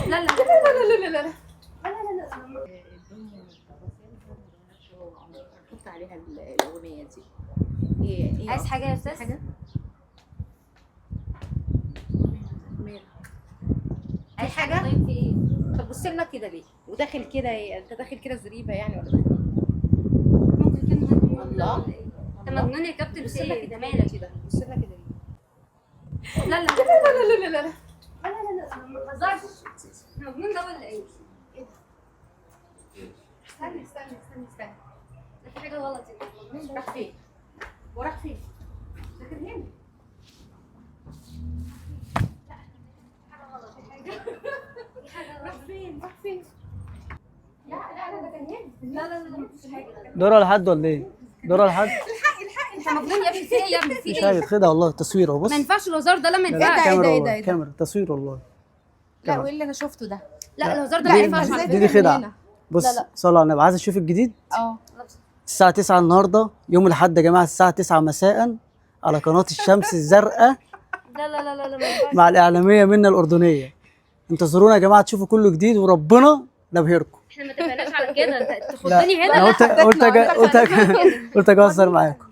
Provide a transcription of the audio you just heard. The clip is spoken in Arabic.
لا لا لا لا لا لا لا حط عليها الاغنيه دي. ايه عايز حاجه يا استاذ؟ حاجه مالك؟ عايز حاجة؟ طيب في ايه؟ طب بص لنا كده ليه؟ وداخل كده انت داخل كده زريبه يعني ولا داخل؟ ممكن يكون مجنون الله. ولا ايه؟ انت مجنون يا كابتن بص في لنا ايه؟ كده ده مالك؟ كده بص لنا كده ليه؟ لا لا لا لا لا لا لا لا ما تهزرش. مجنون ده ولا ايه؟ استنى استنى استنى استنى في حاجه غلط يا مجنون ده. راح فين؟ وراح فين؟ داخل هنا. حاجه غلط في حاجه. في حاجه راح غلط. فين؟ راح فين؟ لا لا لا ده كان هنا. لا لا لا مفيش حاجه. دورة لحد ولا ايه؟ دورة لحد؟ انت مجنون يا ابني في ايه يا ابني في مش ايه؟ عارف كده والله تصوير اهو بص. ما ينفعش الهزار ده، لا ما لا، ينفعش. كاميرا إيه ده؟ والله إيه ده؟ كاميرا تصوير والله. لا وايه اللي انا شفته ده؟ لا الهزار ده ما ينفعش على دي فكره. خدعة. بص لا لا. صلى على النبي، عايز اشوف الجديد. اه الساعة 9 النهارده يوم الأحد يا جماعة، الساعة 9 مساء على قناة الشمس الزرقاء لا لا لا لا ما ينفعش. مع الإعلامية منى الأردنية. انتظرونا يا جماعة تشوفوا كله جديد وربنا نبهركم. احنا ما اتفقناش على كده، انت لا تخضني هنا. أنا قلت أجهزر معاكم.